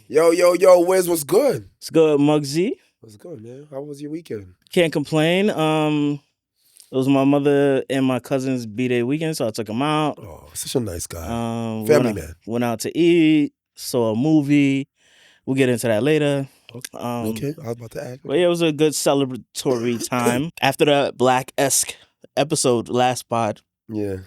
Yo, Wiz, what's good? It's good, Mugzy. What's good, man? How was your weekend? Can't complain. It was my mother and my cousin's B-Day weekend, so I took them out. Oh, such a nice guy. Family man. Went out to eat, saw a movie. We'll get into that later. Okay, I was about to ask. But yeah, it was a good celebratory time. After the Black-esque episode last pod, Yeah.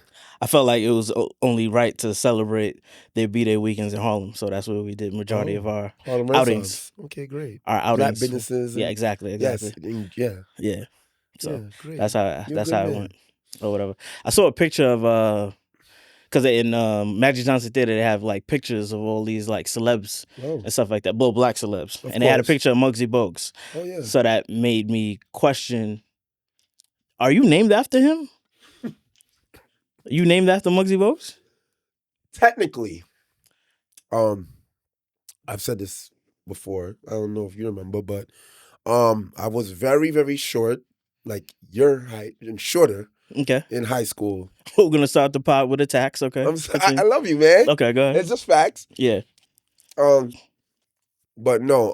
I felt like it was only right to celebrate their B-Day weekends in Harlem. So that's what we did majority of our Harlem outings. Renaissance. Okay, great. Our outings. Black businesses. Yeah, exactly. Yes, yeah. Yeah. So Yeah, great. that's how You're a good it man. went. Or whatever. I saw a picture of because in Magic Johnson Theater they have like pictures of all these like celebs Oh, and stuff like that, both black celebs, Of and they had a course. picture of Mugzy Bogues. oh yeah. So that made me question: are you named after him? You named after Mugzy Bogues? Technically, I've said this before. I don't know if you remember, but I was very, very short, like your height and shorter Okay, in high school. we're gonna start the pod with attacks. Okay, I love you, man. okay, go ahead. It's just facts. Yeah. But no,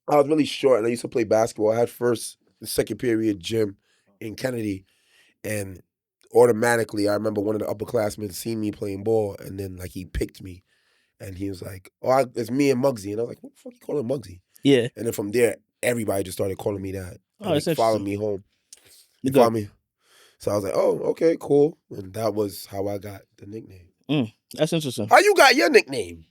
I was really short and I used to play basketball. I had first and second period gym in Kennedy, and automatically I remember one of the upperclassmen seen me playing ball, and then like he picked me, and he was like, "Oh, it's me and Mugzy," and I was like, "What the fuck you calling Mugzy?" Yeah. And then from there, everybody just started calling me that. Oh, And, that's like, followed interesting. me home. You Good. follow me? So I was like, "Oh, okay, cool," and that was how I got the nickname. That's interesting. How you got your nickname?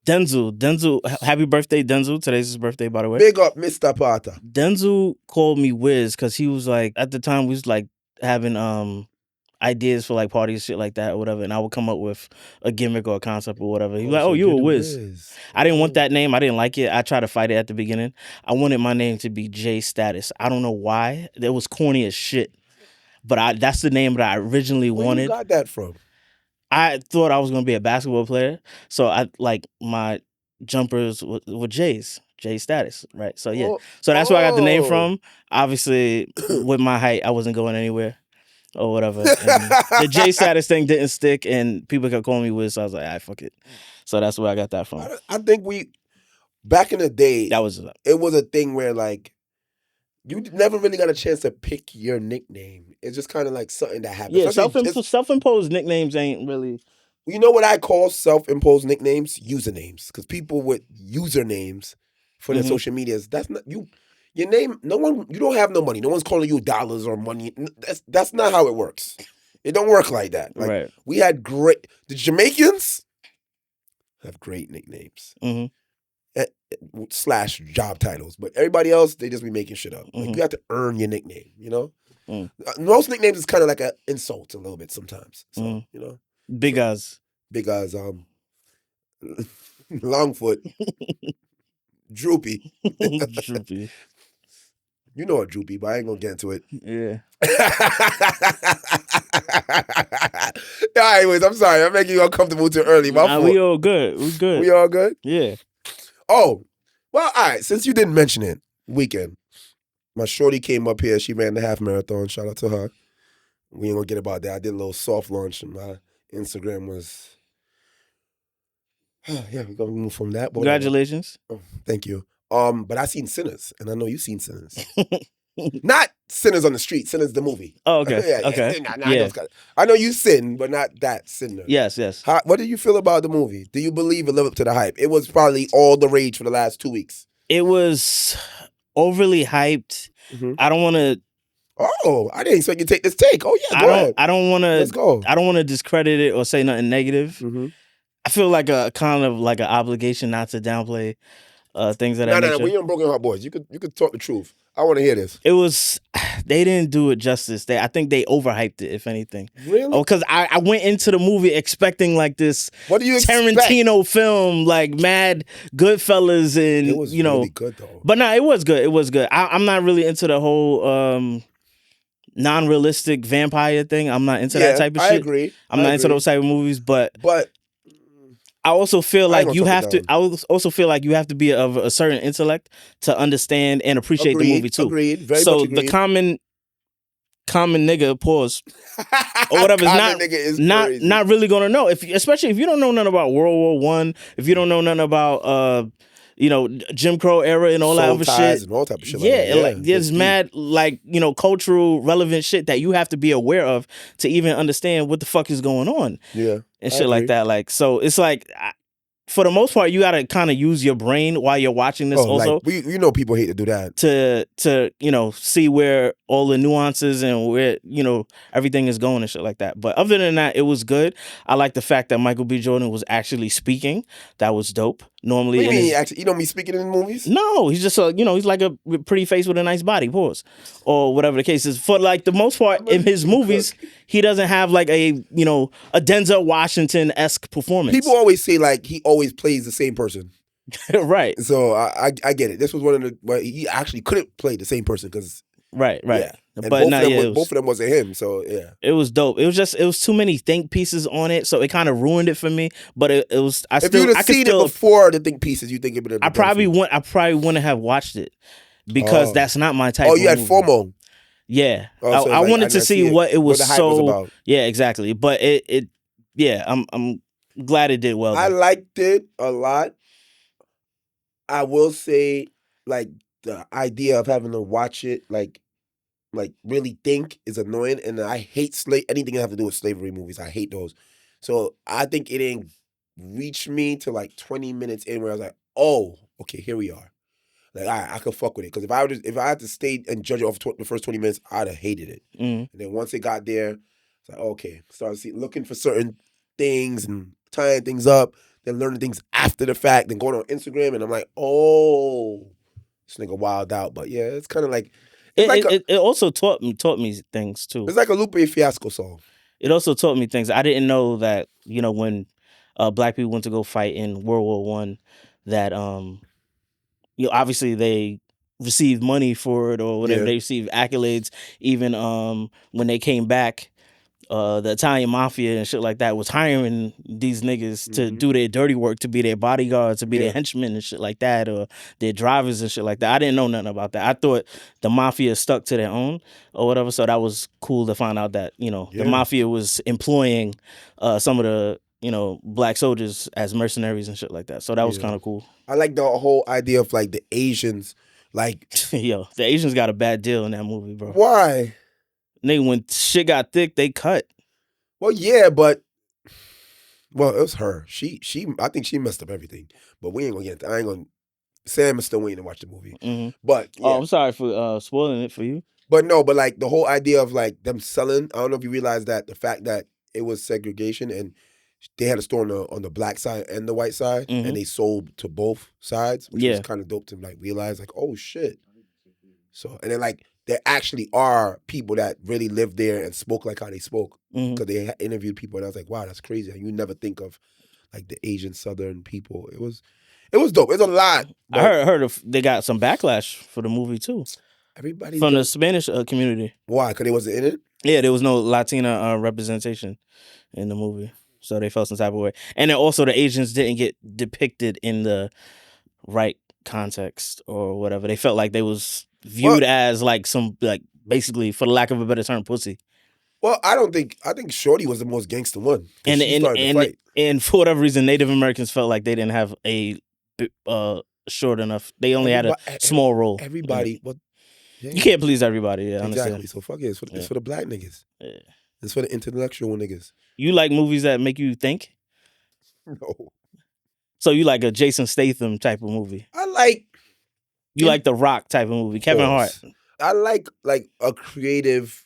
Denzel, happy birthday, Denzel. Today's his birthday, by the way. Big up, Mr. Potter. Denzel called me Wiz because he was like, at the time we was like having ideas for like parties, shit like that or whatever, and I would come up with a gimmick or a concept or whatever. He was like, "Oh, you a Wiz." I didn't want that name. I didn't like it. I tried to fight it at the beginning. I wanted my name to be J Status. I don't know why. It was corny as shit. But that's the name that I originally Where wanted. you got that from? I thought I was gonna be a basketball player, so I like my jumpers were J's, J Status, right? So yeah, so that's where I got the name from. Obviously, with my height, I wasn't going anywhere or whatever. And the J Status thing didn't stick, and people kept calling me Wiz, so I was like, fuck it. So that's where I got that from. I think back in the day, That was it was a thing where like you never really got a chance to pick your nickname. It's just kind of like something that happened. Yeah, Especially self-imposed nicknames ain't really. You know what I call self-imposed nicknames? Usernames. Because people with usernames for their Mhm. social medias, that's not you. Your name, you don't have no money. No one's calling you dollars or money. That's not how it works. It don't work like that. Like Right. we had the Jamaicans have great nicknames. Mm-hmm. / job titles, but everybody else, they just be making shit up. Like Mhm. you have to earn your nickname, you know? Mm. Most nicknames is kind of like an insult a little bit sometimes. So, you know? Big Oz. Big Oz, Longfoot, Droopy. Droopy. You know what Droopy, but I ain't gonna get into it. Yeah. Anyways, I'm sorry. I'm making you uncomfortable too early. My fault. We all good. We good. We all good? Yeah. Oh, well, all right. Since you didn't mention it, weekend, my shorty came up here. She ran the half marathon. Shout out to her. We ain't gonna get about that. I did a little soft launch, and my Instagram was. Yeah, we're gonna move from that. Congratulations. Oh, thank you. But I seen Sinners, and I know you seen Sinners. Not Sinners on the Street. Sinners the movie. Oh, okay. Yeah, Okay. yeah. I know you sin, but not that sinner. Yes. What did you feel about the movie? Do you believe it lived up to the hype? It was probably all the rage for the last 2 weeks. It was overly hyped. Mhm. I don't want to. Oh, I didn't expect you to take this take. Oh yeah, go ahead. I don't want to. Let's go. I don't want to discredit it or say nothing negative. Mm-hmm. I feel like a kind of like an obligation not to downplay things that I No. We on Broken Heart Boys. You could talk the truth. I want to hear this. It was. They didn't do it justice. I think they overhyped it, if anything. Really? Oh, because I went into the movie expecting like this What do you expect? Tarantino film, like mad Goodfellas, and It was really good though. But no, it was good. It was good. I'm not really into the whole non-realistic vampire thing. I'm not into that type of shit. I agree. I'm not into those type of movies, but I also feel like you have to. I also feel like you have to be of a certain intellect to understand and appreciate the movie too. Agreed. Very so much agreed. the common common nigga, pause, or whatever, is Common nigga is crazy. not really gonna know. Especially if you don't know nothing about World War One, if you don't know nothing about Jim Crow era and all that Soul other ties shit. and all type of shit Yeah, like that. Yeah, like there's it's deep. mad cultural relevant shit that you have to be aware of to even understand what the fuck is going on. Yeah, and I shit like agree. that. Like, so it's like, for the most part, you gotta kind of use your brain while you're watching this also like you know people hate to do that. to see where all the nuances and where everything is going and shit like that. But other than that, it was good. I like the fact that Michael B. Jordan was actually speaking. That was dope. Normally, What do you mean? Actually, you don't be speaking in movies? no, he's just he's like a pretty face with a nice body, pause, or whatever the case is. For like the most part in his movies, he doesn't have like a Denzel Washington-esque performance. People always say like he always plays the same person. Right. So I get it. This was one of the where he actually couldn't play the same person because right. Yeah. And But both of them wasn't him. So yeah, it was dope. It was too many think pieces on it, so it kind of ruined it for me. But it was if you'd have seen it before the think pieces, you think it would have. I probably wouldn't have watched it because that's not my type. Oh, you of had movie. FOMO. Yeah, Oh, so I wanted to see what it was. What the hype was about. Yeah, exactly. But I'm glad it did well. I liked it a lot. I will say, like, the idea of having to watch it, like really think is annoying, and I hate anything that have to do with slavery movies. I hate those. So I think it didn't reach me to like 20 minutes in where I was like, oh, okay, here we are. Like I could fuck with it because if I had to stay and judge it off the first 20 minutes, I'd have hated it. Mm. And then once it got there, it's like okay, started looking for certain things and tying things up, then learning things after the fact, then going on Instagram, and I'm like, oh, this nigga wild out. But yeah, it's kind of like it also taught me things too. It's like a Lupe Fiasco song. It also taught me things. I didn't know that when black people went to go fight in World War One, that obviously they received money for it or whatever. Yeah. They received accolades. Even when they came back, the Italian mafia and shit like that was hiring these niggas to do their dirty work, to be their bodyguards, to be their henchmen and shit like that, or their drivers and shit like that. I didn't know nothing about that. I thought the mafia stuck to their own or whatever. So that was cool to find out that the mafia was employing some of the black soldiers as mercenaries and shit like that. So that was kind of cool. I like the whole idea of like the Asians, like yo, the Asians got a bad deal in that movie, bro. Why? Nigga, when shit got thick, they cut. Well, yeah, but it was her. She I think she messed up everything. But we ain't gonna get into I ain't gonna Sam is still waiting to watch the movie. Mm-hmm. But yeah. I'm sorry for spoiling it for you. But no, but like the whole idea of like them selling, I don't know if you realize that the fact that it was segregation and they had a store on the black side and the white side, and they sold to both sides, which was kind of dope to like realize like, oh shit. So and then like there actually are people that really lived there and spoke like how they spoke because they interviewed people, and I was like, wow, that's crazy. You never think of like the Asian Southern people. It was dope. It's a lot. I heard they got some backlash for the movie too. Everybody from the Spanish community. Why? Because they wasn't in it. Yeah, there was no Latina representation in the movie, so they felt some type of way. And then also the Asians didn't get depicted in the right context or whatever. They felt like they was viewed as like some like basically, for the lack of a better term, pussy. Well, I think Shorty was the most gangster one. And for whatever reason, Native Americans felt like they didn't have a short enough. They only had a small role. Everybody, you can't please everybody. Yeah, exactly. Understand. So fuck it. It's for the black niggas. Yeah. It's for the intellectual niggas. You like movies that make you think? No. So you like a Jason Statham type of movie? I like. You like The Rock type of movie? Kevin Hart. I like a creative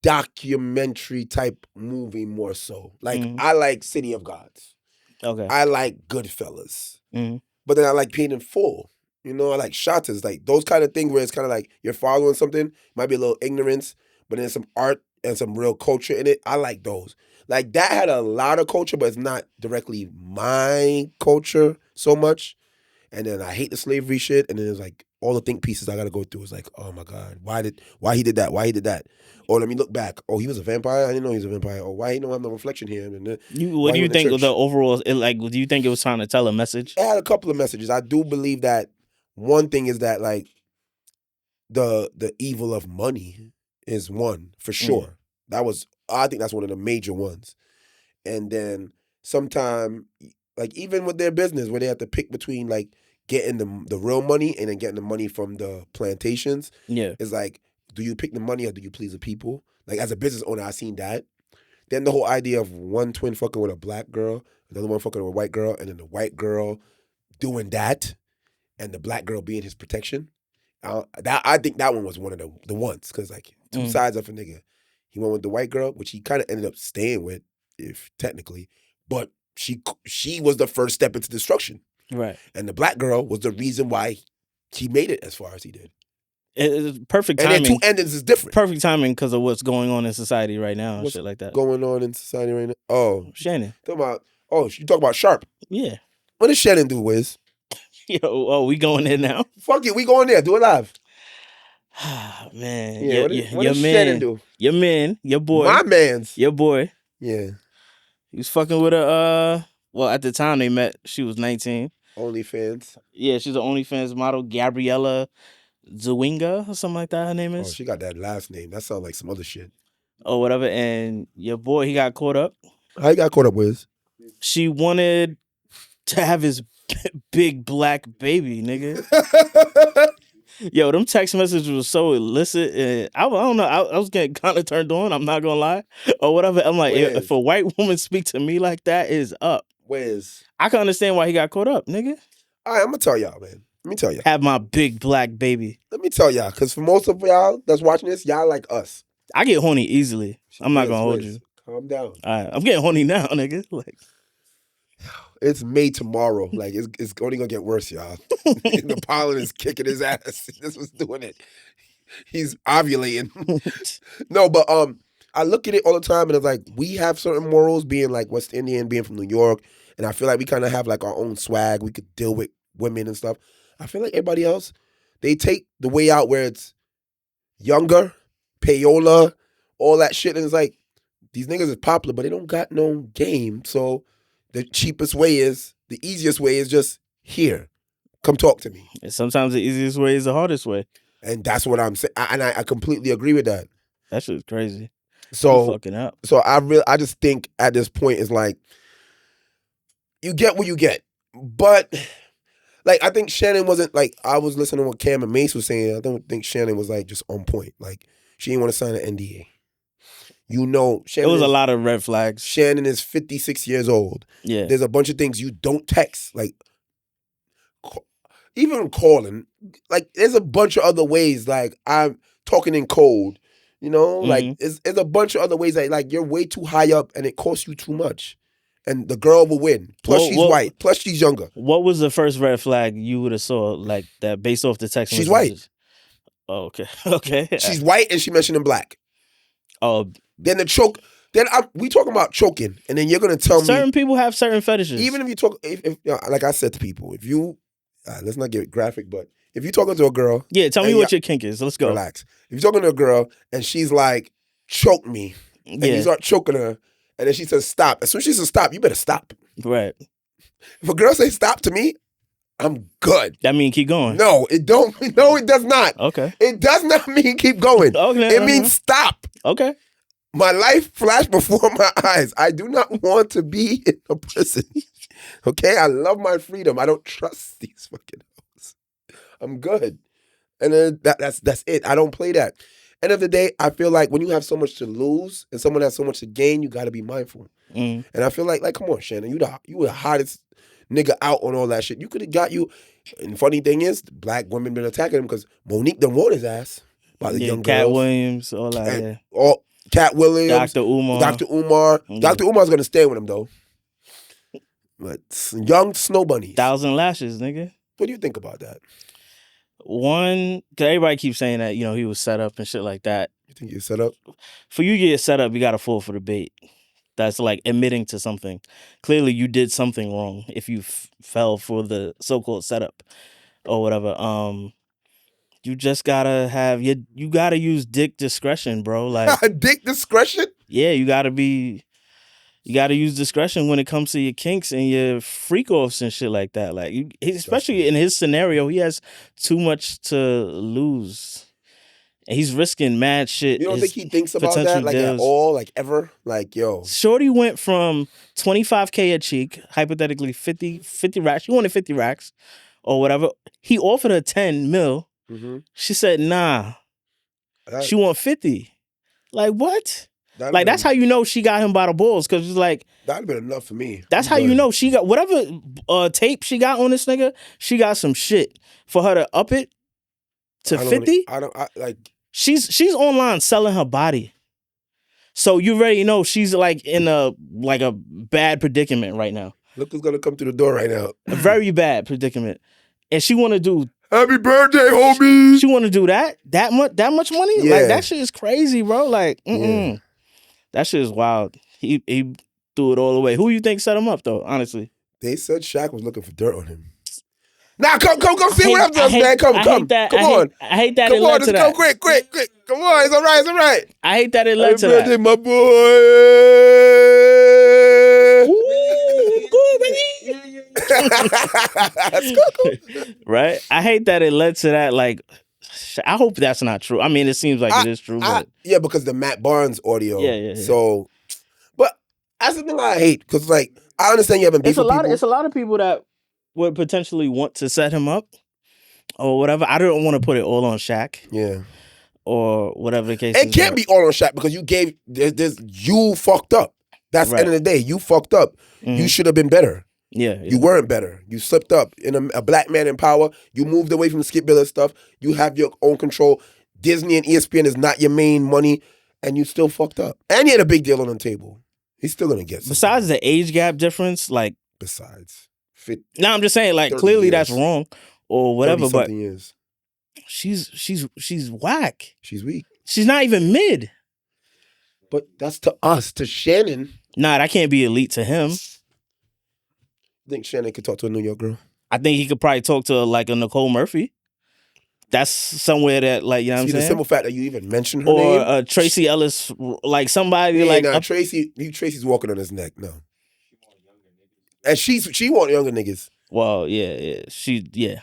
documentary type movie more so. Like I like City of Gods. Okay. I like Goodfellas. But then I like Paid in Full. You know, I like Shotters, like those kind of things where it's kind of like you're following something, might be a little ignorance, but then some art and some real culture in it. I like those. Like that had a lot of culture, but it's not directly my culture so much. And then I hate the slavery shit. And then there's like all the think pieces I got to go through. It's like, oh my God, why he did that? Why he did that? Or let me look back. Oh, he was a vampire? I didn't know he was a vampire. Or why he don't have no reflection here? And then, what do you think of the overall, do you think it was trying to tell a message? It had a couple of messages. I do believe that one thing is that like the evil of money is one for sure. I think that's one of the major ones. And then sometime, like even with their business, where they have to pick between like getting the real money and then getting the money from the plantations. Yeah. It's like, do you pick the money or do you please the people? Like as a business owner, I seen that. Then the whole idea of one twin fucking with a black girl, another one fucking with a white girl, and then the white girl doing that, and the black girl being his protection. I think that one was one of the ones, because like two sides of a nigga. He went with the white girl, which he kind of ended up staying with, if technically, but she was the first step into destruction. Right. And the black girl was the reason why he made it as far as he did. It's perfect timing. And their two endings is different. Perfect timing because of what's going on in society right now and shit like that. Going on in society right now? Oh, Shannon. You talk about Sharpe. Yeah. What does Shannon do, Wiz? Yo, we going there now? Fuck it, we going there. Do it live. Man. Yeah, what does Shannon do? Your man, your boy. My man's. Your boy. Yeah. He was fucking with a, well, at the time they met, she was 19. OnlyFans. Yeah, she's an OnlyFans model, Gabriella Zwinga or something like that, her name is. Oh, she got that last name. That sounds like some other shit. Or whatever. And your boy, he got caught up. How you got caught up, Wiz? She wanted to have his big black baby, nigga. Yo, them text messages was so illicit. And I don't know. I was getting kind of turned on. I'm not gonna lie, or whatever. I'm like, if a white woman speak to me like that, is up. Wiz, I can understand why he got caught up, nigga. All right, I'm gonna tell y'all, man. Let me tell y'all. Have my big black baby. Let me tell y'all, because for most of y'all that's watching this, y'all like us. I get horny easily. I'm not gonna hold you. Calm down. All right, I'm getting horny now, nigga. Like, it's May tomorrow. Like it's only gonna get worse, y'all. The pollen is kicking his ass. This was doing it. He's ovulating. No, but I look at it all the time, and it's like we have certain morals, being like West Indian, being from New York, and I feel like we kind of have like our own swag. We could deal with women and stuff. I feel like everybody else, they take the way out where it's younger, payola, all that shit, and it's like these niggas is popular, but they don't got no game. So the cheapest way is, the easiest way is just here. Come talk to me. And sometimes the easiest way is the hardest way. And that's what I'm saying. And I completely agree with that. That shit's crazy. So you're fucking up. So I just think at this point it's like, you get what you get. But like, I think Shannon wasn't like, I was listening to what Cam and Mace was saying. I don't think Shannon was like just on point. Like, she didn't want to sign an NDA. You know, Shannon, it was a lot of red flags. Shannon is 56 years old. Yeah. There's a bunch of things you don't text. Like, even calling. Like, there's a bunch of other ways. Like, I'm talking in code. You know? Like, there's a bunch of other ways that, like, you're way too high up and it costs you too much. And the girl will win. Plus, she's white. Plus, she's younger. What was the first red flag you would have saw, like, that based off the text messages? She's white. Oh, okay. Okay. She's white and she mentioned in black. Oh. Then the choke. Then we talking about choking, and then you're gonna tell me certain people have certain fetishes. Even if you talk, if like I said to people, if you let's not get graphic, but if you're talking to a girl, yeah, tell me what your kink is. Let's go. Relax. If you're talking to a girl and she's like, choke me, and you start choking her, and then she says stop. As soon as she says stop, you better stop. Right. If a girl says stop to me, I'm good. That mean keep going? No, it don't. No, it does not. Okay. It does not mean keep going. Okay. It means stop. Okay. My life flashed before my eyes. I do not want to be in a prison. Okay? I love my freedom. I don't trust these fucking hoes. I'm good. And then that's it. I don't play that. End of the day, I feel like when you have so much to lose and someone has so much to gain, you got to be mindful. And I feel like come on, Shannon, you were the hottest nigga out on all that shit. You could have got you. And funny thing is, black women been attacking him because Monique done won his ass by the young girls. Cat Williams, all that. Cat Williams, Dr. Umar. Dr. Umar's gonna stay with him though. But young snow bunnies. 1,000 lashes, nigga. What do you think about that? One, because everybody keeps saying that, you know, he was set up and shit like that. You think he was set up? For you to get set up, you gotta fall for the bait. That's like admitting to something. Clearly, you did something wrong if you fell for the so-called setup or whatever. You just gotta have you gotta use dick discretion, bro. Like dick discretion? Yeah, you gotta use discretion when it comes to your kinks and your freak offs and shit like that. Like especially in his scenario, he has too much to lose. And he's risking mad shit. You don't think he thinks about potential that, like, at deals. all, like, ever? Like, yo. Shorty went from $25K a cheek, hypothetically 50 racks. She wanted 50 racks or whatever. He offered her 10 mil. Mm-hmm. She said, nah. She want 50. Like, what? Like, that's how you know she got him by the balls, because it's like, that'd been enough for me. That's how you know she got whatever tape she got on this nigga. She got some shit for her to up it to 50. She's online selling her body, so you already know she's like in a bad predicament right now. Look who's gonna come through the door right now. A very bad predicament, and she want to do happy birthday, homie. She want to do that much money. Yeah. Like, that shit is crazy, bro. Like, that shit is wild. He threw it all away. Who you think set him up though? Honestly, they said Shaq was looking for dirt on him. Now come see what I'm doing, man. Come on. I hate that. Come on, let's go quick. Come on, it's all right. I hate that it led to that. My boy. Cool, right? I hate that it led to that. Like, I hope that's not true. I mean, it seems like it is true. But yeah, because the Matt Barnes audio. Yeah. So, but that's the thing I hate, because, like, I understand you having beef with people. It's a lot of people that would potentially want to set him up or whatever. I don't want to put it all on Shaq. Yeah. Or whatever the case is. It can't be all on Shaq, because you fucked up. That's the end of the day. You fucked up. Mm-hmm. You should have been better. Yeah. You weren't better. You slipped up. In a black man in power, you moved away from Skip Bayless stuff. You have your own control. Disney and ESPN is not your main money, and you still fucked up. And you had a big deal on the table. He's still gonna get something. Besides the age gap difference, like, no, I'm just saying, like, clearly that's wrong or whatever. But years. she's whack. She's weak. She's not even mid. But that's to us, to Shannon. Nah, that can't be elite to him. I think Shannon could talk to a New York girl. I think he could probably talk to, like, a Nicole Murphy. That's somewhere that, like, you know what I'm saying? The simple fact that you even mentioned her name. Or Tracy Ellis, like, somebody like... Tracy's walking on his neck, no. And she want younger niggas. Well, yeah.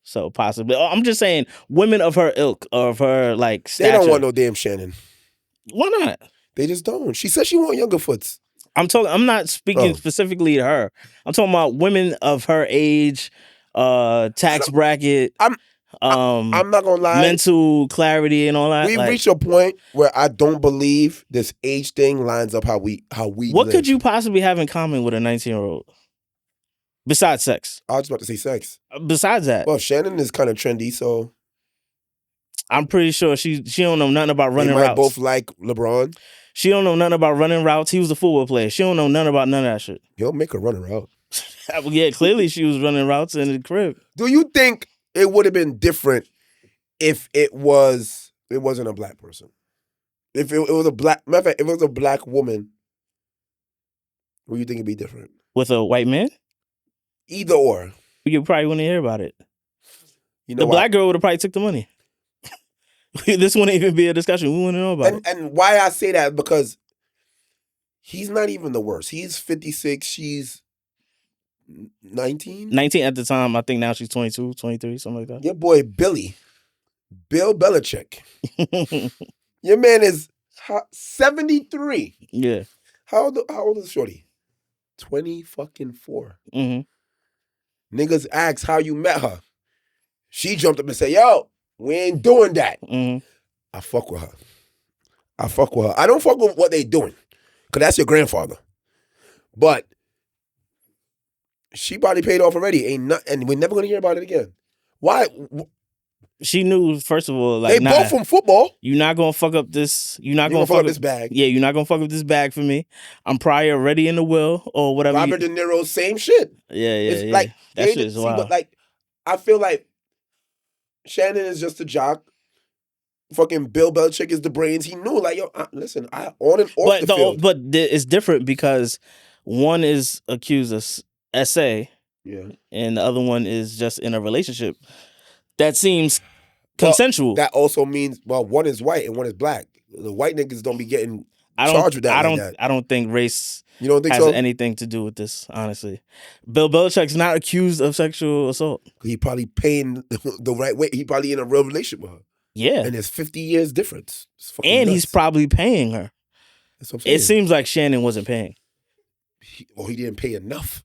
So possibly. I'm just saying, women of her ilk, of her, like, stature. They don't want no damn Shannon. Why not? They just don't. She said she want younger foots. I'm not speaking specifically to her. I'm talking about women of her age, tax bracket. I'm not gonna lie. Mental clarity and all that. We've reached a point where I don't believe this age thing lines up how we What could you possibly have in common with a 19-year-old? Besides sex. I was about to say sex. Besides that. Well, Shannon is kind of trendy, so I'm pretty sure she don't know nothing about running routes. They might both like LeBron. She don't know nothing about running routes. He was a football player. She don't know nothing about none of that shit. He'll make her run a route. Yeah, clearly she was running routes in the crib. Do you think it would have been different if it wasn't a black person? If it was a black, matter of fact, if it was a black woman, would you think it'd be different? With a white man? Either or. You probably wouldn't hear about it. You know, the black girl would have probably took the money. This wouldn't even be a discussion. We wouldn't know about it. And why I say that, because he's not even the worst. He's 56. She's 19? 19 at the time. I think now she's 22, 23, something like that. Your boy, Bill Belichick. Your man is 73. Yeah. How old is Shorty? 24. Mm-hmm. Niggas asked how you met her. She jumped up and said, yo, we ain't doing that. Mm-hmm. I fuck with her. I don't fuck with what they doing, because that's your grandfather. But she probably paid off already. And we're never going to hear about it again. Why? She knew, first of all, like, they both from football. You're not going to fuck up this. You're not going to fuck up this bag. Yeah, you're not going to fuck up this bag for me. I'm probably already in the will or whatever. Robert De Niro, same shit. Yeah. It's like, that shit is wild. But, like, I feel like Shannon is just a jock. Fucking Bill Belichick is the brains. He knew, like, yo, listen, I on and off the field. But it's different, because one is accused of SA, and the other one is just in a relationship that seems consensual. That also means, one is white and one is black. The white niggas don't be getting charged with that. I don't think race has anything to do with this, honestly. Bill Belichick's not accused of sexual assault. He probably paying the right way. He probably in a real relationship with her. Yeah. And there's 50 years difference. It's fucking And nuts. he's probably paying her. That's what I'm saying. It seems like Shannon wasn't paying. He didn't pay enough.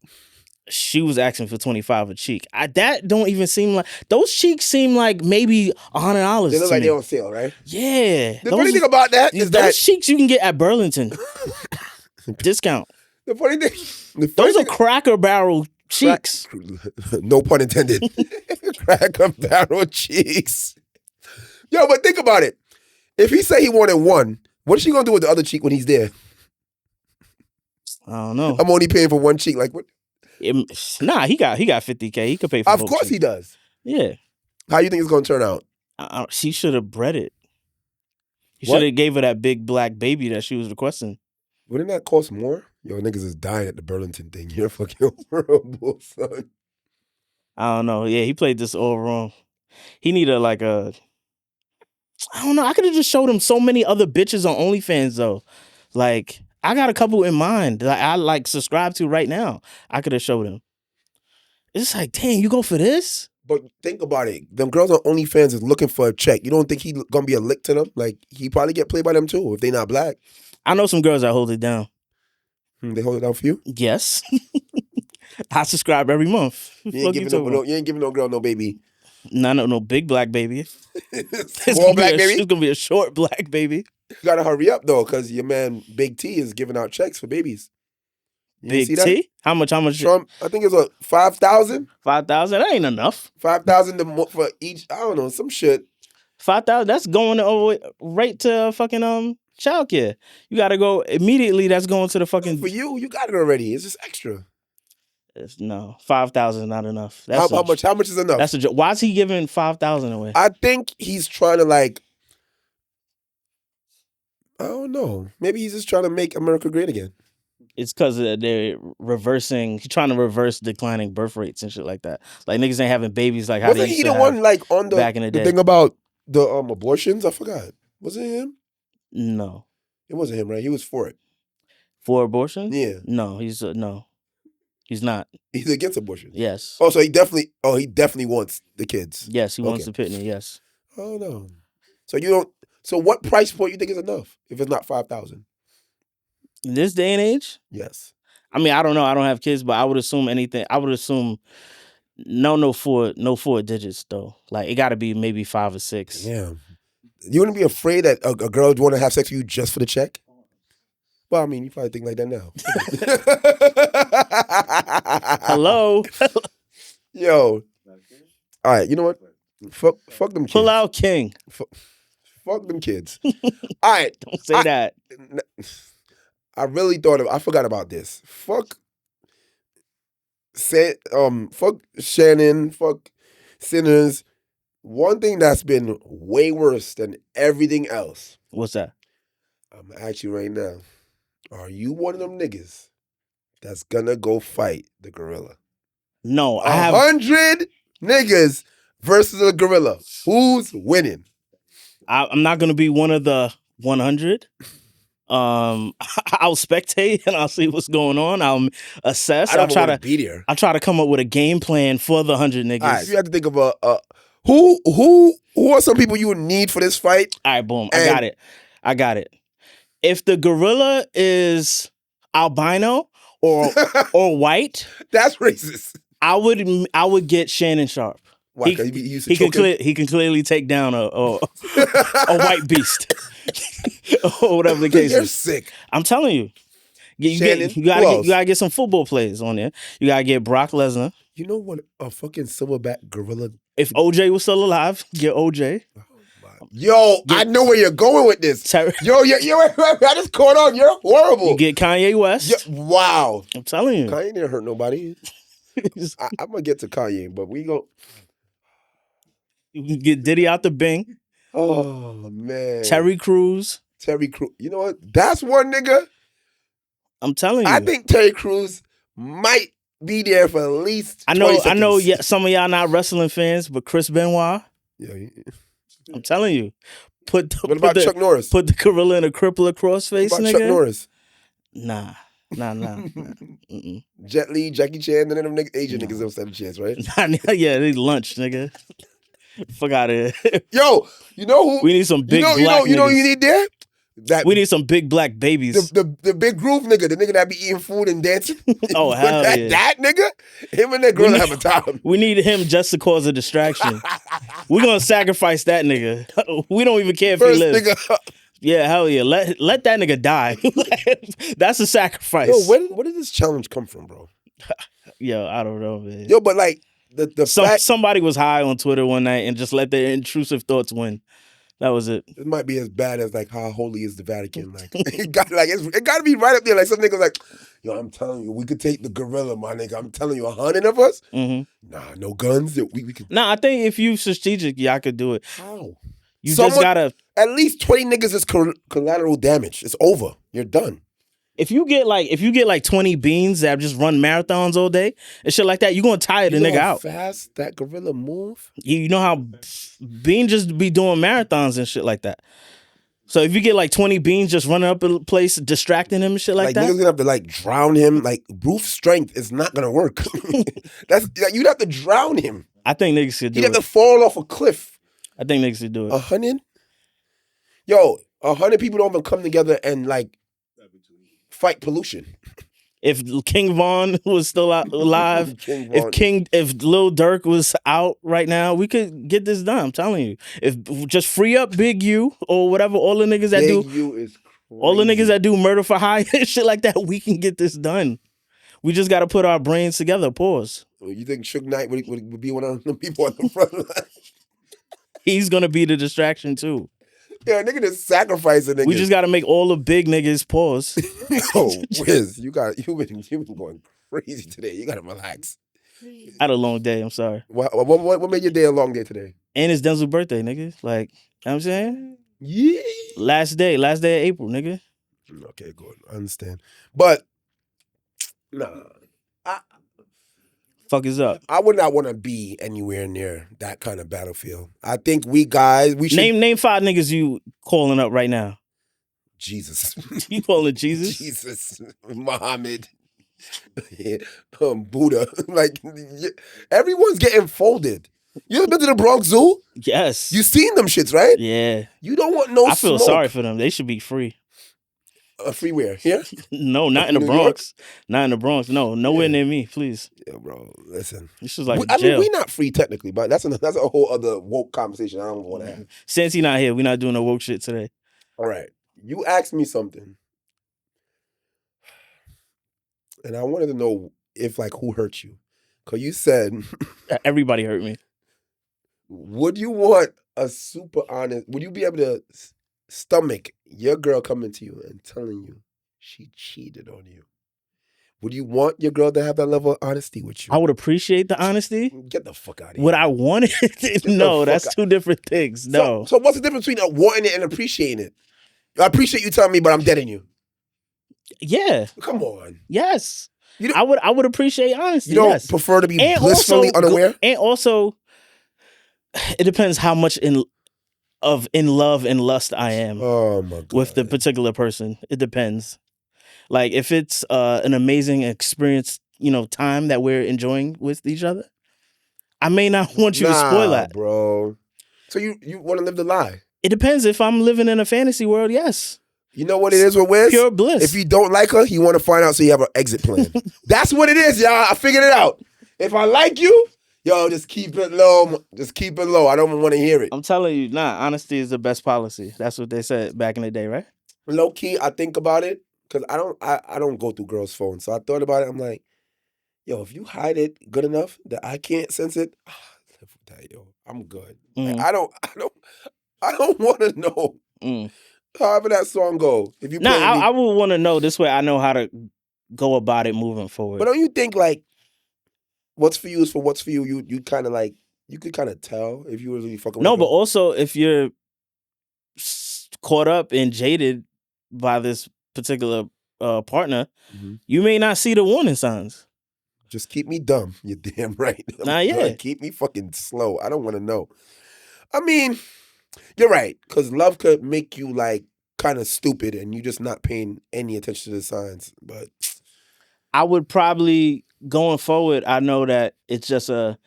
She was asking for $25 a cheek. That don't even seem like, those cheeks seem like maybe $100. They look like they're on sale, right? Yeah. The funny thing about that is those that cheeks you can get at Burlington. Discount. the funny thing, Those are Cracker Barrel cheeks. No pun intended. Cracker Barrel cheeks. Yo, but think about it. If he say he wanted one, what's she gonna do with the other cheek when he's there? I don't know. I'm only paying for one cheek. Like what? Nah, he got $50K. He could pay for. Of course cheeks. he does. Yeah. How you think it's gonna turn out? She should have bred it. He should have gave her that big black baby that she was requesting. Wouldn't that cost more? Yo, niggas is dying at the Burlington thing. You're fucking horrible, son. I don't know. Yeah, he played this all wrong. He needed like a. I don't know. I could have just showed him so many other bitches on OnlyFans though. Like I got a couple in mind that I like subscribe to right now. I could have showed him. It's like, dang, you go for this? But think about it. Them girls on OnlyFans is looking for a check. You don't think he gonna be a lick to them? Like he probably get played by them too if they not black. I know some girls that hold it down. They hold it down for you? Yes. I subscribe every month. You ain't giving no girl no baby. No big black baby. Small black baby? It's gonna be a short black baby. You gotta hurry up though, because your man Big T is giving out checks for babies. You Big T? How much? Trump, I think it's a 5,000. 5,000? That ain't enough. 5,000 for each. I don't know, some shit. 5,000. That's going over right to fucking childcare. You gotta go immediately. That's going to the fucking. For you got it already. It's just extra. No, 5,000 is not enough. How much? How much is enough? That's a joke. Why is he giving 5,000 away? I think he's trying to like. I don't know. Maybe he's just trying to make America great again. It's because they're reversing. He's trying to reverse declining birth rates and shit like that. Like niggas ain't having babies like how Wasn't they used he to the have one like on the back in the day. thing about the abortions? I forgot. Was it him? No. It wasn't him, right? He was for it. For abortion? Yeah. No, he's no. He's not. He's against abortion. Yes. Oh, so he definitely wants the kids. Yes, he wants the pitney. Yes. Oh no. So you don't. So what price point you think is enough if it's not 5,000? In this day and age? Yes. I mean, I don't know. I don't have kids, but I would assume anything. I would assume no four digits though. Like it got to be maybe 5 or 6. Yeah. You wouldn't be afraid that a girl would want to have sex with you just for the check? Well, I mean, you probably think like that now. Hello. Yo. All right. You know what? Fuck them kids. Pull out King. Fuck them kids. All right. Don't say that. I really I forgot about this. Fuck Shannon. Fuck Sinners. One thing that's been way worse than everything else. What's that? I'm gonna ask you right now. Are you one of them niggas that's gonna go fight the gorilla? No, I have 100 niggas versus a gorilla. Who's winning? I'm not gonna be one of the 100. I'll spectate and I'll see what's going on. I'll assess. I'll try to be there. I'll try to come up with a game plan for the 100 niggas. All right, so you have to think of who are some people you would need for this fight? All right, boom. I got it. If the gorilla is albino or white, that's racist. I would get Shannon Sharpe. Why? He can clearly take down a white beast or whatever the case You're is. sick. I'm telling you. You gotta get some football players on there. You gotta get Brock Lesnar. You know what? A fucking silverback gorilla. If OJ was still alive, get OJ. Yo, I know where you're going with this. Yo, I just caught on. You're horrible. You get Kanye West. Wow. I'm telling you. Kanye didn't hurt nobody. I'm going to get to Kanye, but we go. You can get Diddy out the Bing. Oh, man. Terry Crews. You know what? That's one nigga. I'm telling you. I think Terry Crews might be there for at least 20 seconds. I know some of y'all not wrestling fans, but Chris Benoit. Yeah. I'm telling you. What about Chuck Norris? Put the gorilla in a crippler crossface, what about nigga. Chuck Norris? Nah. Jet Li, Jackie Chan, none of them Asian niggas don't stand a chance, right? Yeah, they lunch, nigga. Fuck out of here. Yo, you know who? We need some big black you know who niggas. you need there? That We need some big black babies. the big groove nigga, the nigga that be eating food and dancing. Oh, hell yeah. That nigga, him and that girl have a time. We need him just to cause a distraction. We're gonna sacrifice that nigga. We don't even care if First he lives. nigga. Yeah, hell yeah. Let that nigga die. That's a sacrifice. Yo, where did this challenge come from, bro? Yo, I don't know, man. Yo, but like the fact somebody was high on Twitter one night and just let their intrusive thoughts win. That was it. It might be as bad as like how holy is the Vatican. Like it got to be right up there. Like some niggas like, yo, I'm telling you, we could take the gorilla, my nigga. I'm telling you, 100 of us. Mm-hmm. Nah, no guns. We could. Nah, I think if you strategic, y'all could do it. How? You just gotta. At least 20 niggas is collateral damage. It's over. You're done. If you get like 20 beans that just run marathons all day and shit like that, you're gonna tire the nigga out. Fast that gorilla move. You know how Bean just be doing marathons and shit like that. So if you get like 20 beans just running up a place, distracting him and shit like that, niggas gonna have to like drown him. Like brute strength is not gonna work. You'd have to drown him. I think niggas could do it. He'd have to fall off a cliff. I think niggas could do it. 100? Yo, 100 people don't even come together and like fight pollution. If King Von was still alive, if Lil Durk was out right now, we could get this done. I'm telling you. If just free up Big U or whatever, all the niggas that Big U is crazy. All the niggas that do murder for hire and shit like that, we can get this done. We just got to put our brains together. Pause. You think Suge Knight would be one of the people on the front line? He's gonna be the distraction too. Yeah, nigga just sacrificing niggas. We just gotta make all the big niggas pause. Yo, Wiz, you've been going crazy today. You gotta relax. I had a long day. I'm sorry. What made your day a long day today? And it's Denzel's birthday, nigga. Like, you know what I'm saying? Yeah. Last day of April, nigga. Okay, good. I understand. But nah. Fuck is up. I would not want to be anywhere near that kind of battlefield. I think we should name 5 niggas you calling up right now. Jesus. You calling Jesus? Jesus. Muhammad. Buddha. Like everyone's getting folded. You ever been to the Bronx Zoo? Yes. You seen them shits, right? Yeah. You don't want no I feel smoke. sorry for them. They should be free. Free where? Here? No, not in the Bronx. Not in the Bronx. No, nowhere near me, please. Yeah, bro. Listen. This is like I jail. mean, we're not free technically, but that's a whole other woke conversation I don't want to have. Since he's not here, we're not doing no woke shit today. All right. You asked me something. And I wanted to know if, like, who hurt you. Because you said... Everybody hurt me. Would you want a super honest... Would you be able to stomach your girl coming to you and telling you she cheated on you? Would you want your girl to have that level of honesty with you? I would appreciate the honesty. Get the fuck out of here. Would I want it? No, that's 2 different things. No. So what's the difference between wanting it and appreciating it? I appreciate you telling me, but I'm dead in you. Yeah. Come on. Yes. I would appreciate honesty. You don't prefer to be blissfully unaware? And also, it depends how much in love and lust I am. Oh my God. With the particular person. It depends. Like if it's an amazing experience, time that we're enjoying with each other, I may not want you to spoil that, bro. So you want to live the lie? It depends. If I'm living in a fantasy world, yes. You know what it is with Wiz? Pure bliss. If you don't like her, you want to find out so you have an exit plan. That's what it is, y'all. I figured it out. If I like you, yo, just keep it low. Just keep it low. I don't want to hear it. I'm telling you, honesty is the best policy. That's what they said back in the day, right? Low key, I think about it because I don't go through girls' phones. So I thought about it. I'm like, yo, if you hide it good enough that I can't sense it, yo, I'm good. Mm. Like, I don't want to know. Mm. However that song go. If you I would want to know this way. I know how to go about it moving forward. But don't you think like what's for you is for what's for you? You kind of like you could kind of tell if you were really fucking. No, but also if you're caught up and jaded by this particular partner, you may not see the warning signs. Just keep me dumb. You're damn right. Yeah. Keep me fucking slow. I don't want to know. I mean, you're right. Because love could make you like kind of stupid and you just not paying any attention to the signs. But I would probably, going forward, I know that it's just a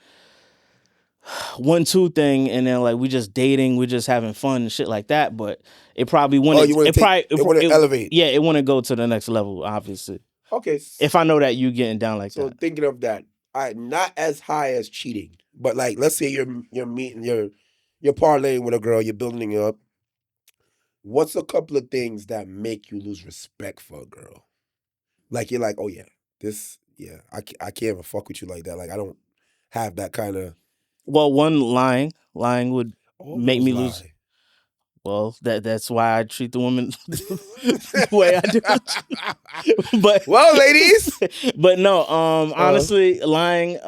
1-2 thing, and then like we just dating, we just having fun and shit like that. But it probably Oh, wouldn't. you wouldn't it wouldn't elevate. Yeah, it wouldn't go to the next level, obviously. Okay. If I know that you getting down like that. So thinking of that, not as high as cheating, but like let's say you're meeting you're parlaying with a girl, you're building her up. What's a couple of things that make you lose respect for a girl? Like you're like, oh yeah, I can't even fuck with you like that. Like I don't have that kind of. Well, one, lying would make me lose. Lie. Well, that's why I treat the woman the way I do. But well, ladies. But no, honestly, lying,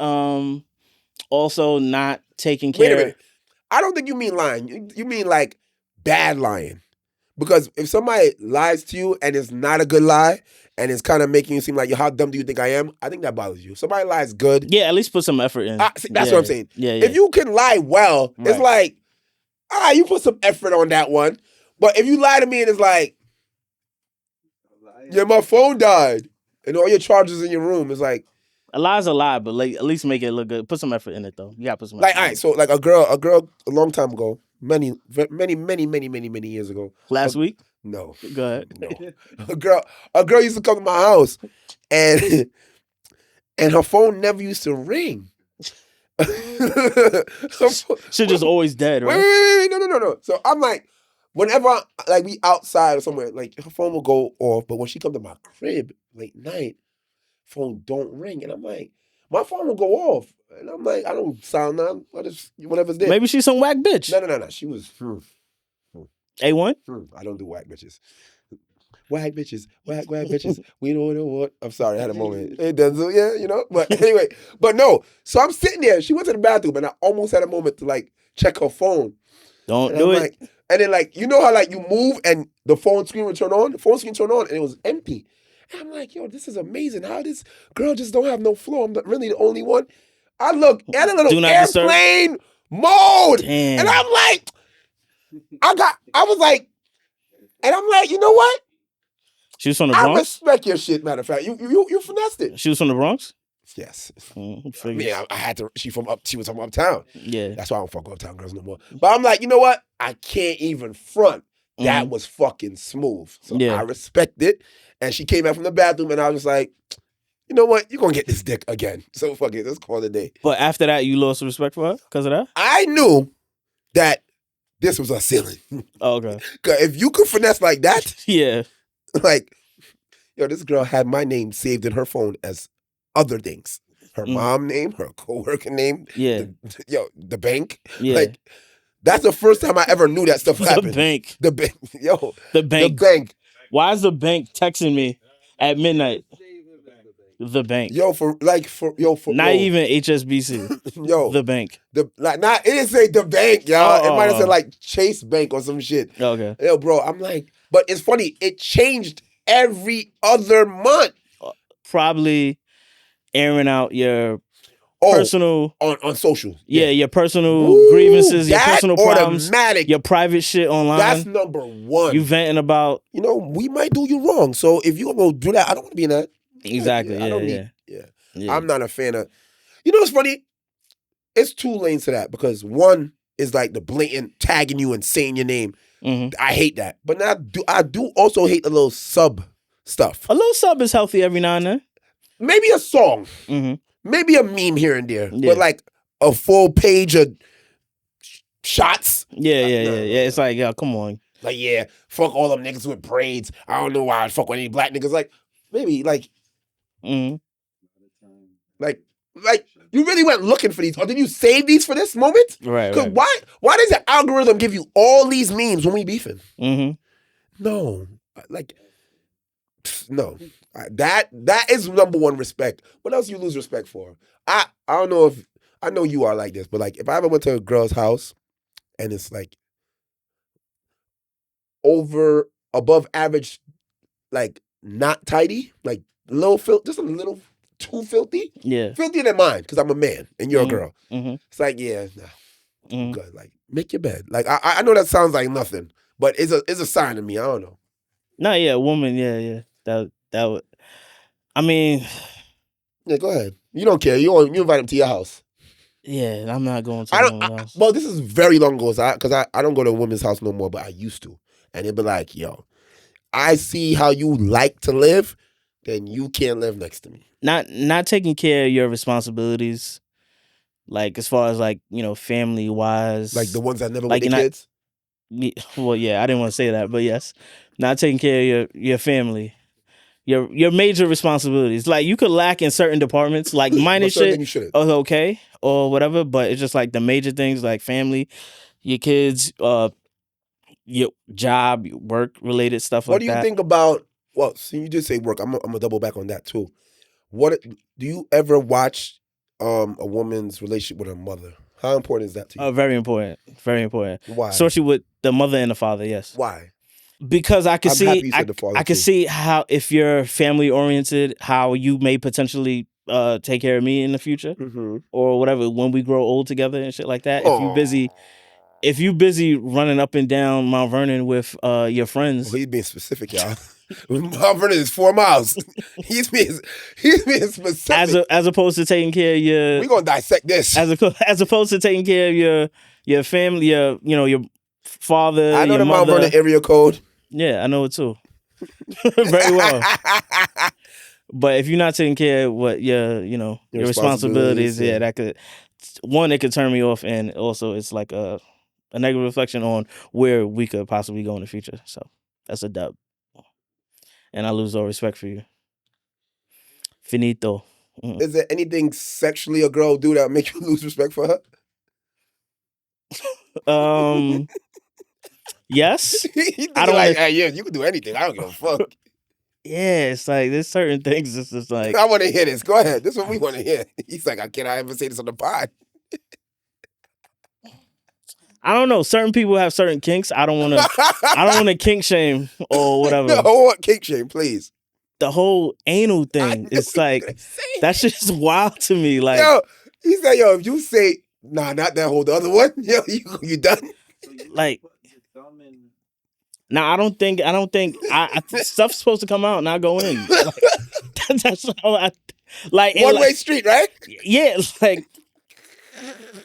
also not taking care. Wait a minute. I don't think you mean lying. You mean like bad lying. Because if somebody lies to you and it's not a good lie and it's kind of making you seem like, how dumb do you think I am? I think that bothers you. Somebody lies good. Yeah, at least put some effort in. See, that's what I'm saying. Yeah. If you can lie well, right. It's like, you put some effort on that one. But if you lie to me and it's like, yeah, my phone died and all your chargers in your room, it's like. A lie's a lie, but like at least make it look good. Put some effort in it though. You gotta put some effort in it. All right, so like a girl a long time ago, many years ago. Last week? No. Go ahead. No. A girl used to come to my house and her phone never used to ring. She just always dead, right? Wait, no. So I'm like, whenever like we outside or somewhere, like her phone will go off, but when she come to my crib late night, phone don't ring. And I'm like, my phone will go off. And I'm like, I don't sound none. Whatever's there. Maybe she's some whack bitch. No. She was A1? I don't do whack bitches. Whack bitches. Whack bitches. We don't know what. I'm sorry, I had a moment. It does, yeah, you know? But anyway, but no. So I'm sitting there. She went to the bathroom and I almost had a moment to like check her phone. Don't do it. Like, and then like, you know how like you move and the phone screen would turn on? The phone screen turned on and it was empty. And I'm like, yo, this is amazing. How this girl just don't have no flow. I'm really the only one. I look at a little airplane mode. Damn. And I'm like, I was like, and I'm like, you know what? She was from the Bronx? I respect your shit, matter of fact. You finessed it. She was from the Bronx? Yes. I had to, she was from uptown. Yeah. That's why I don't fuck with uptown girls no more. But I'm like, you know what? I can't even front. That was fucking smooth. So I respect it. And she came out from the bathroom and I was just like, you know what? You're going to get this dick again. So fuck it. Let's call it a day. But after that, you lost respect for her because of that? I knew that this was a ceiling. Oh, okay. Because if you could finesse like that. Yeah. Like, yo, this girl had my name saved in her phone as other things. Her mom name, her co-worker name. Yeah. The bank. Yeah. Like, that's the first time I ever knew that stuff happened. The bank. The bank. Yo. The bank. The bank. Why is the bank texting me at midnight? The bank. Not even HSBC. Yo. The bank. It didn't say the bank, y'all. It might have said like Chase Bank or some shit. Okay. Yo, bro, I'm like, but it's funny, it changed every other month. Probably airing out your personal on social. Yeah, your personal grievances, your personal problems, your private shit online. That's number one. You venting about, we might do you wrong. So if you gonna do that, I don't want to be in that. Exactly. Yeah. I'm not a fan of. You know what's funny? It's two lanes to that because one is like the blatant tagging you and saying your name. Mm-hmm. I hate that, but now I do also hate the little sub stuff. A little sub is healthy every now and then. Maybe a song. Mm-hmm. Maybe a meme here and there, Yeah. but like a full page of shots. Yeah. It's like, yo, come on. Like, yeah, fuck all them niggas with braids. I don't know why I fuck with any black niggas. Like, maybe, like, like you really went looking for these, or did you save these for this moment? Right. Because why does the algorithm give you all these memes when we beefing? Mm-hmm. No, like, no. That is number one respect. What else you lose respect for? I don't know if I know you are like this, but like if I ever went to a girl's house and it's like above average, like not tidy, like just a little too filthy. Yeah. Filthier than mine, because I'm a man and you're a girl. Mm-hmm. It's like, yeah, nah. Good. Like, make your bed. Like I know that sounds like nothing, but it's a sign to me. I don't know. No, yeah, woman, yeah. That would. I mean, yeah. Go ahead. You don't care. You invite him to your house. Yeah, I'm not going to I a don't. woman's house. Well, this is very long ago, because I don't go to a woman's house no more, but I used to, and it'd be like, yo, I see how you like to live, then you can't live next to me. Not taking care of your responsibilities, like as far as like family wise, Like the ones that never like with you're their not. kids. Well, yeah, I didn't want to say that, but yes, not taking care of your family. Your major responsibilities. Like you could lack in certain departments, like minor But certain shit things you shouldn't. is okay or whatever, but it's just like the major things like family, your kids, your job, your work related stuff What like do you that. think about? Well, see, you did say work. I'm gonna double back on that too. What do you ever watch? A woman's relationship with her mother. How important is that to you? Very important. Very important. Why? Especially with the mother and the father, yes. Why? Because I can I'm see happy you said the father I can too. see how if you're family oriented, how you may potentially take care of me in the future Mm-hmm. or whatever when we grow old together and shit like that. Aw. If you busy running up and down Mount Vernon with your friends, Well, he's being specific, y'all. Mount Vernon is 4 miles. He's being specific. as opposed to taking care of your We're gonna dissect this. as opposed to taking care of your family, your father, I know your the Mount mother. Vernon area code. Yeah, I know it too. Very well. But if you're not taking care of what your responsibilities, yeah, that could it could turn me off, and also it's like a negative reflection on where we could possibly go in the future. So that's a dub. And I lose all respect for you. Finito. Is there anything sexually a girl do that make you lose respect for her? Yes. I don't like, hey, yeah, you can do anything. I don't give a fuck. Yeah, it's like there's certain things. It's just like I want to hear this. Go ahead. This is what we want to hear. He's like, can I ever say this on the pod? I don't know. Certain people have certain kinks. I don't want to kink shame or whatever. No, what kink shame, please. The whole anal thing. It's like that shit's wild to me. Like, yo, he said, yo, if you say, nah, not that whole, the other one, yo, you done? Like, now I don't think I stuff's supposed to come out and not go in. Like, that's how I like one way street, right? Yeah, like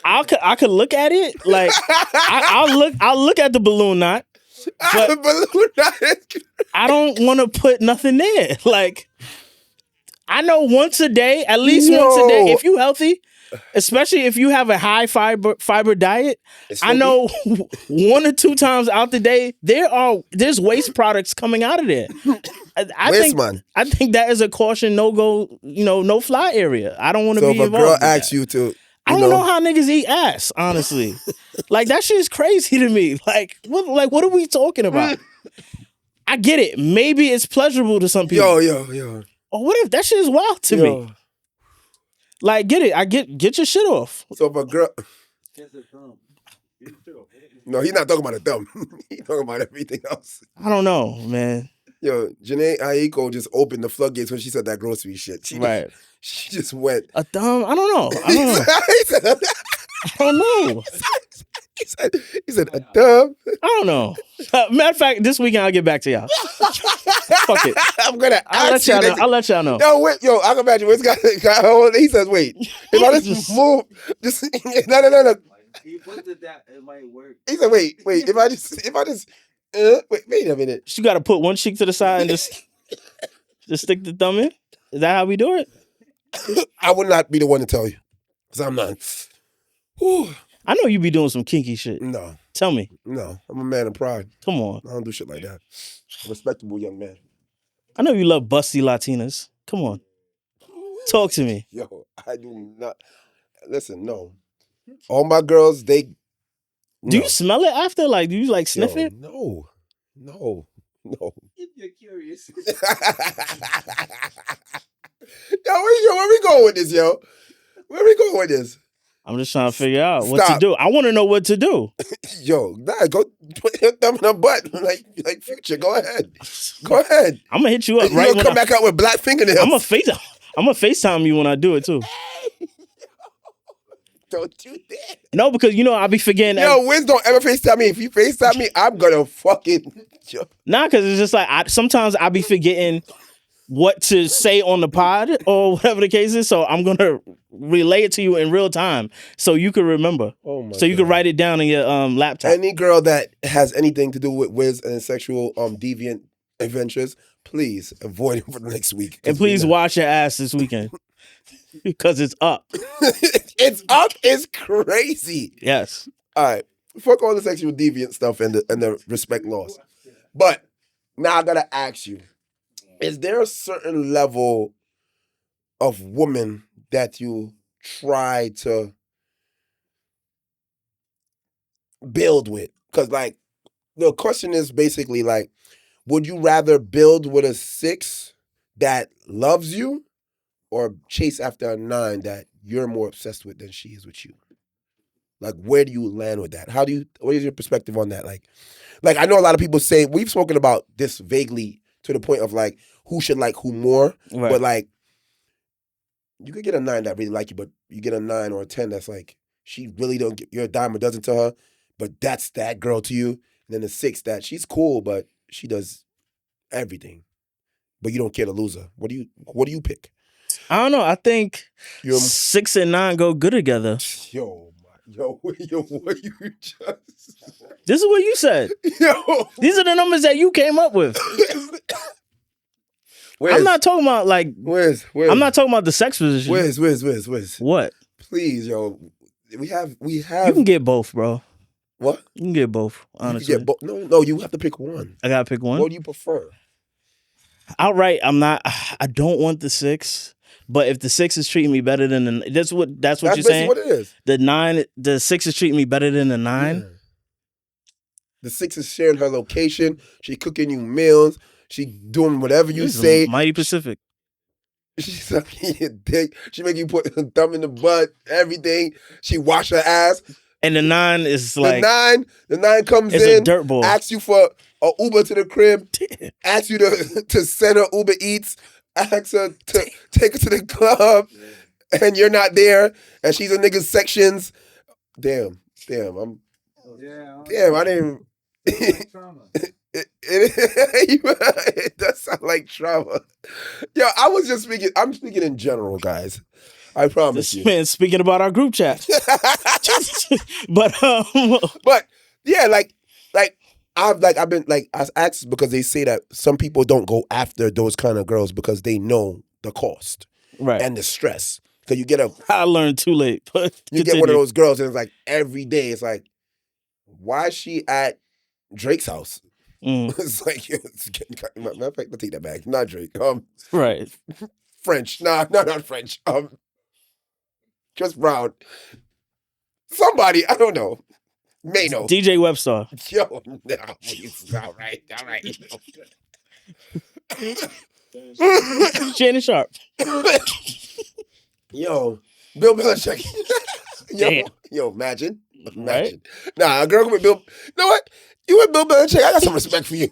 I could look at it. Like I'll look at the balloon knot. But I don't want to put nothing there. Like I know once a day, at least once a day, if you healthy, especially if you have a high fiber diet, I know 1 or 2 times out the day there's waste products coming out of there. I think that is a caution no go, no fly area. I don't want to be involved. So if a girl asks you to, I don't know how niggas eat ass, honestly. Like that shit is crazy to me. Like what are we talking about? I get it. Maybe it's pleasurable to some people. Yo. Or what if that shit is wild to me? Like, get it. Get your shit off. So if a girl... No, he's not talking about a thumb. He's talking about everything else. I don't know, man. Yo, Janae Aiko just opened the floodgates when she said that grocery shit. She just went... A thumb? I don't know. I don't know. He said, a thumb? I don't know. Matter of fact, this weekend I'll get back to y'all. Fuck it. I'll let y'all know. Yo, wait, I can imagine what's got he says, wait. If I just move, just no. He put it that it might work. He said, wait. If I just wait a minute. You got to put one cheek to the side and just stick the thumb in. Is that how we do it? I would not be the one to tell you, because I'm not. Whew. I know you be doing some kinky shit. No. Tell me. No, I'm a man of pride. Come on. I don't do shit like that. I'm a respectable young man. I know you love busty Latinas. Come on. Talk to me. Yo, I do not. Listen, no. All my girls, they... Do you smell it after? Like, do you like sniff it? No. If you're curious. Yo, where we going with this, yo? Where we going with this? I'm just trying to figure out what to do. I want to know what to do. Yo, go put your thumb in her butt. Like Future, go ahead. Go ahead. I'm going to hit you up right when come back out with black fingernails. I'm going to FaceTime you when I do it, too. Don't do that. No, because, I'll be forgetting. Yo, Wiz don't ever FaceTime me. If you FaceTime me, I'm going to fucking... Nah, because it's just like, sometimes I'll be forgetting what to say on the pod or whatever the case is. So I'm gonna relay it to you in real time so you can remember. Oh my So you can write it down in your laptop. Any girl that has anything to do with Wiz and sexual deviant adventures, please avoid him for the next week. And please wash your ass this weekend because it's up. It's up. It's crazy. Yes. All right. Fuck all the sexual deviant stuff and the respect loss. But now I gotta ask you: is there a certain level of woman that you try to build with? Because like the question is basically like, would you rather build with a 6 that loves you, or chase after a 9 that you're more obsessed with than she is with you? Like, where do you land with that? What is your perspective on that? Like I know a lot of people say, we've spoken about this vaguely to the point of like, who should like who more, Right. but like, you could get a 9 that really like you, but you get a 9 or a 10 that's like, she really don't get, you're a dime a dozen to her, but that's that girl to you. And then the 6 that she's cool, but she does everything, but you don't care to lose her. What do you pick? I don't know. I think 6 and 9 go good together. Yo, what you just... This is what you said. Yo. These are the numbers that you came up with. I'm not talking about like... Where's? I'm not talking about the sex position. Where's? What? Please, yo. We have... You can get both, bro. What? You can get both, honestly. You can get no, you have to pick one. I gotta pick one? What do you prefer? Outright, I don't want the 6, but if the 6 is treating me better than the... That's what you're saying? What it is. The 6 is treating me better than the 9? Yeah. The 6 is sharing her location. She cooking you meals. She doing whatever you say. Mighty Pacific. She sucking your dick. She make you put her thumb in the butt. Everything. She wash her ass. And the 9 is like... The 9 comes it's in. A dirt ball. Asks you for an Uber to the crib. Asks you to send her Uber Eats. Asks her to take her to the club. And you're not there. And she's in niggas' sections. Damn. I didn't... It does sound like trauma. Yo, I'm speaking in general, guys. I promise you. This man speaking about our group chat. But yeah, I've been I asked because they say that some people don't go after those kind of girls because they know the cost, right, and the stress. Because I learned too late, but you get one of those girls and it's like every day it's like, why is she at Drake's house? It's like, matter of fact, I'll take that back. Not Drake. Right. French. No, not French. Chris Brown. Somebody, I don't know. May know. DJ Webstar. Yo, no, all right. Shannon Sharpe. Yo, Bill Belichick. Yo, imagine. Right? Nah, a girl with Bill. You know what? You with Bill Belichick? I got some respect for you.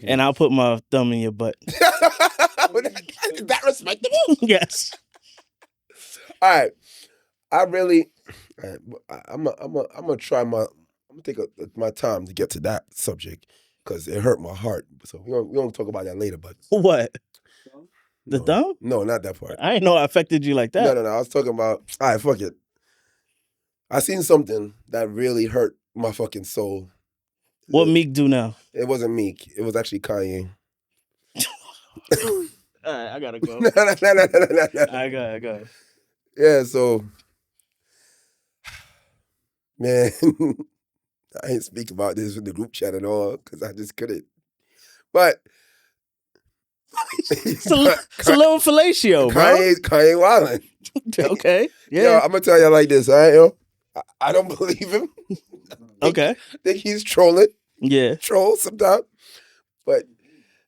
And I'll put my thumb in your butt. Is that respectable? Yes. All right. I'm gonna try I'm gonna take my time to get to that subject because it hurt my heart. So we don't talk about that later. But what? The thumb? No, not that part. I didn't know it affected you like that. No. I was talking about. All right, fuck it. I seen something that really hurt my fucking soul. What Meek do now? It wasn't Meek. It was actually Kanye. All right, I gotta go. No. I got. Yeah, so, man, I ain't speak about this in the group chat at all because I just couldn't. But it's a little fellatio, bro. Kanye wildin'. Okay, yeah. Yo, I'm gonna tell you like this, all right, yo. I don't believe him. Okay. I think he's trolling. Yeah. Troll sometimes. But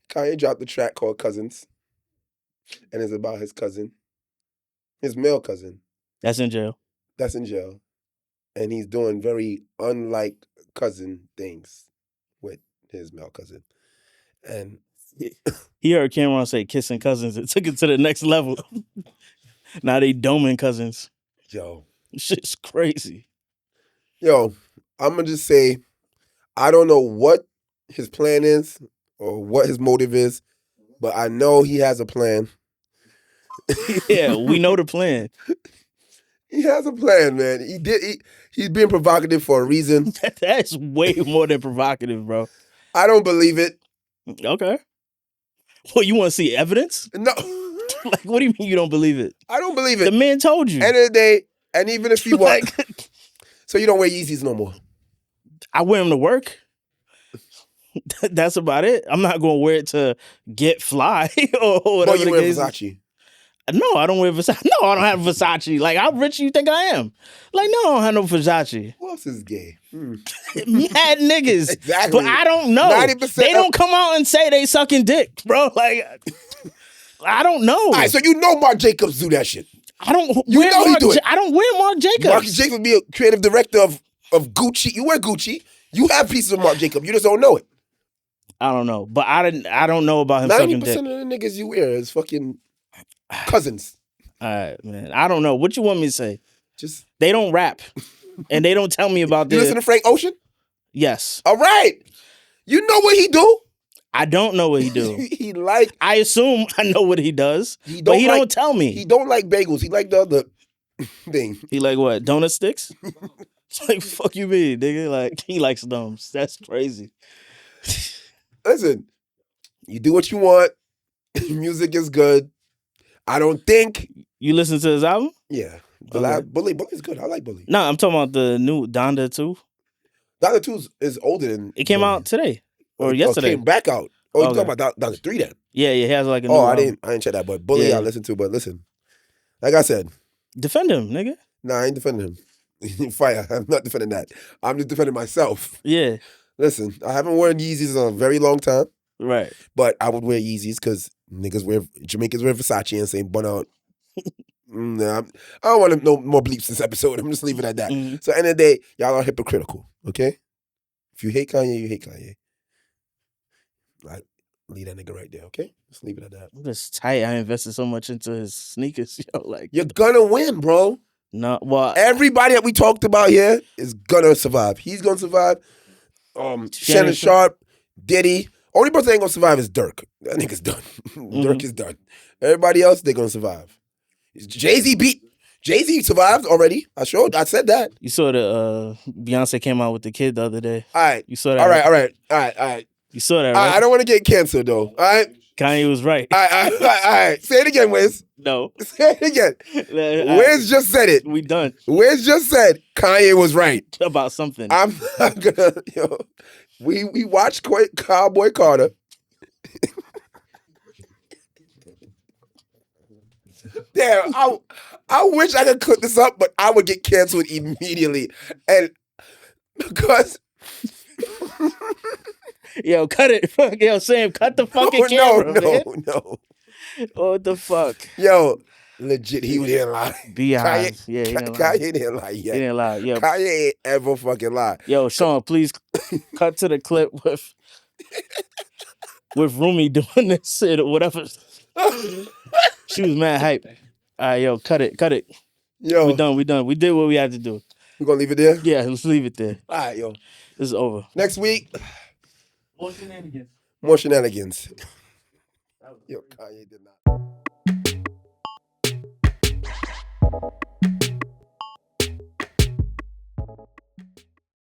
Kanye dropped a track called Cousins. And it's about his cousin. His male cousin. That's in jail. And he's doing very unlike cousin things with his male cousin. And he heard Cameron say kissing cousins. It took it to the next level. Now they doming cousins. Yo. Shit's crazy. Yo, I'm going to just say, I don't know what his plan is or what his motive is, But I know he has a plan. Yeah, we know the plan. He has a plan, man. He's being provocative for a reason. That's way more than provocative, bro. I don't believe it. Okay. Well, you want to see evidence? No. Like, what do you mean you don't believe it? I don't believe it. The man told you. End of the day, and even if you want, Like, so you don't wear Yeezys no more. I wear them to work. That's about it. I'm not going to wear it to get fly or whatever. But you wear Versace. No, I don't wear Versace. No, I don't have Versace. Like, how rich you think I am? Like, no, I don't have no Versace. Who else is gay? Mad niggas. Exactly. But I don't know. 90% they don't come out and say they sucking dick, bro. Like, I don't know. All right, so you know Marc Jacobs do that shit. I don't You wear know he do it. I don't wear Marc Jacobs. Marc Jacobs would be a creative director of Gucci. You wear Gucci. You have pieces of Marc Jacobs. You just don't know it. I don't know. But I don't know about him sucking dick. 90% of the niggas you wear is fucking cousins. All right, man. I don't know. What you want me to say? Just They don't rap. And they don't tell me about you this. listen to Frank Ocean? Yes. All right. You know what he do? I don't know what he do. He like I assume I know what he does, He but don't he like- don't tell me. he don't like bagels. He like the other thing. He like what? Donut sticks? It's like, fuck you mean, nigga? Like, he likes domes. That's crazy. Listen, you do what you want. Music is good. I don't think. You listen to his album? Yeah. Okay. Bully's good. I like Bully. No, I'm talking about the new Donda 2. Donda 2 is older than It came Bully. out today or It yesterday. came back out. Oh, you Okay. talking about Donda 3 then? Yeah, he has like a new Oh, I album. didn't check that. But Bully Yeah. I listened to. But listen, like I said, Defend him, nigga. nah, I ain't defending him. Fire. I'm not defending that. I'm just defending myself. Yeah, Listen, I haven't worn Yeezys in a very long time, right. but I would wear Yeezys because Jamaicans wear Versace and say bun out. Nah, I don't want no more bleeps this episode. I'm just leaving it at that. Mhm. So, end of the day, y'all are hypocritical, okay? If you hate Kanye, you hate Kanye. Like, leave that nigga right there, okay? Just leave it at that. That's tight. I invested so much into his sneakers. Yo, like, You're gonna win, bro. no, well, Everybody that we talked about here is gonna survive. He's gonna survive. Shannon Sharpe, Diddy. Only person that ain't gonna survive is Dirk. That nigga's done. Dirk is done. Everybody else, they're gonna survive. Jay-Z survived already. I said that. you saw the Beyonce came out with the kid the other day. All right. You saw that? All right? right. You saw that, I right? don't want to get canceled though. All right. Kanye was right. All right. Say it again, Wiz. No, Say it again. Wiz just said it. we done Wiz just said Kanye was right. about something. I'm not gonna. We watched Cowboy Carter. Damn, I wish I could clip this up, but I would get canceled immediately, and because Yo, cut it. Fuck, yo, Sam, cut the fucking camera, man. no. What the fuck? Yo, legit, he didn't lie. Beehive. Yeah, he didn't lie. Kanye didn't lie He yet. didn't lie. Yo, Kanye ain't ever fucking lie. yo, Sean, please cut to the clip with Rumi doing this shit or whatever. She was mad hype. All right, yo, cut it. Yo, We done. We did what we had to do. we gonna leave it there? Yeah, let's leave it there. All right, yo. This is over. Next week, More shenanigans. more shenanigans. Yo, Kanye did not.